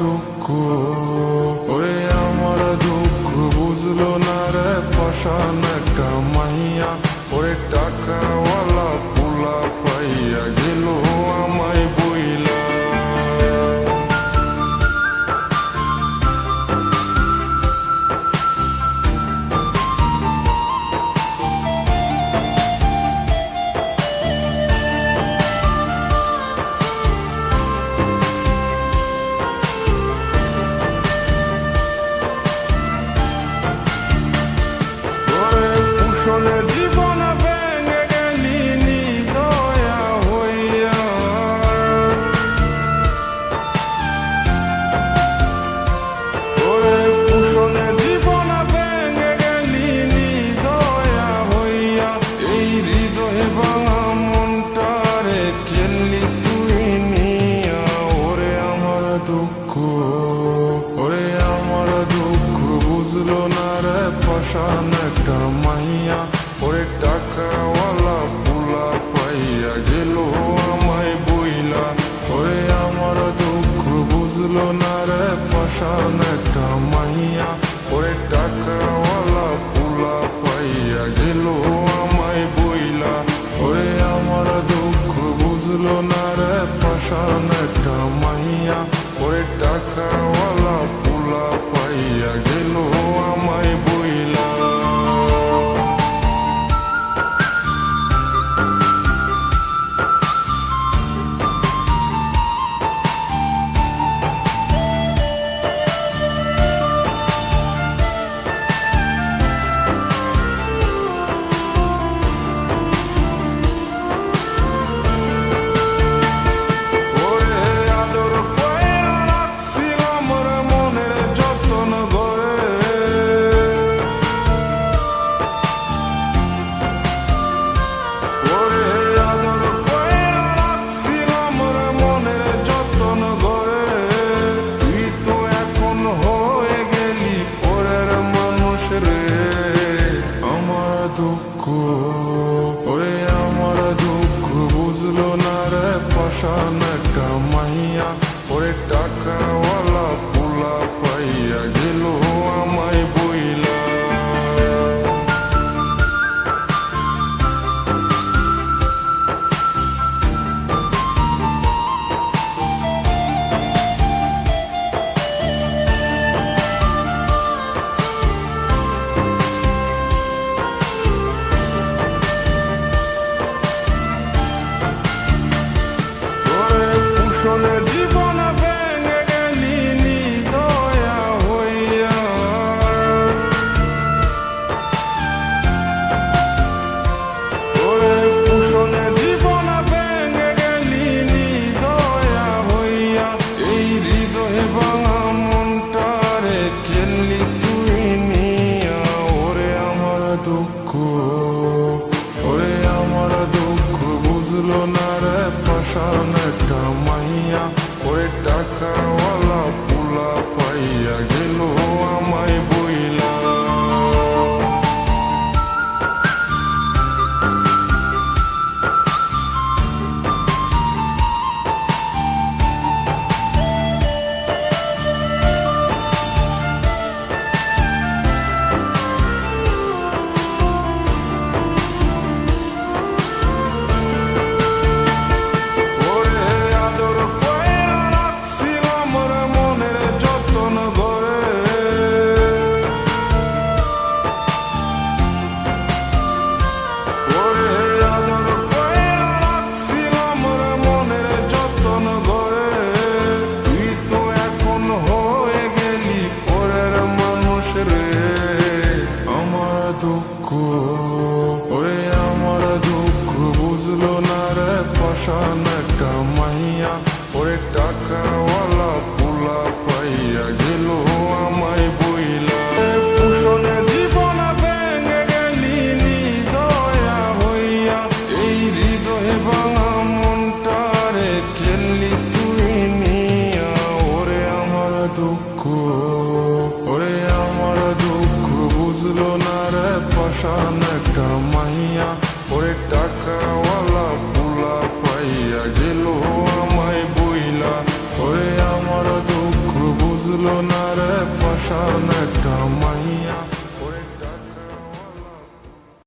দুঃখ, ওরে আমার দুঃখ বুঝলো না রে পাষাণ একটা মাইয়া, ওরে টাকাওয়ালা পোলা পাইয়া গেল আমায় বইলা। জীবন ভেঙে গেলি নিদয়া হইয়া, ওরে পুষণে জীবন ভেঙে গেলি নিদয়া হইয়া, এই হৃদয় ভাঙা মনটারে খেললি তুই নিয়া। ওরে আমার দুঃখ, ওরে আমার দুঃখ বুঝলো না রে পাষাণ একটা মাইয়া, ওরে টাকাওয়ালা পোলা পাইয়া গেল আমায় বইলা। ওরে আমার দুঃখ বুঝলো না রে পাষাণ একটা মাইয়া, ওরে টাকাওয়ালা পোলা পাইয়া গেল আমায় বইলা। ওরে আমার দুঃখ বুঝলো না রে পাষাণ একটা মাইয়া, ওরে টাকাওয়ালা পোলা পাইয়া গেল আমায় বইলা। ওরে আমার দুঃখ বুঝলো না রে পাষাণ একটা মাইয়া, ওরে টাকাওয়ালা পোলা পাইয়া গেল আমায় বইলা। জীবন ভেঙে গেলি নিদয়া হইয়া, ওরে পুষণে জীবন ভেঙে গেলি নিদয়া হইয়া, এই হৃদয় ভাঙা মনটারে খেললি তুই নিয়া। ওরে আমার দুঃখ, ওরে আমার দুঃখ বুঝলো না রে পাষাণ একটা মাইয়া, ওরে টাকাওয়ালা পোলা পাইয়া গেল আমায় বইলা। ওরে আমার দুঃখ বুঝলো না রে পাষাণ একটা মাইয়া, ওরে টাকাওয়ালা পোলা পাইয়া গেল আমায় বইলা। পুষণে জীবন ভেঙে গেলি নিদয়া হইয়া, এই হৃদয় ভাঙা মনটারে খেললি তুই নিয়া। ওরে আমার দুঃখ, ওরে আমার দুঃখ বুঝলো না রে পাষাণ একটা মাইয়া, ওরে টাকাওয়ালা পোলা পাইয়া গেল আমায় বইলা। ওরে আমার দুঃখ বুঝলো না রে পাষাণ একটা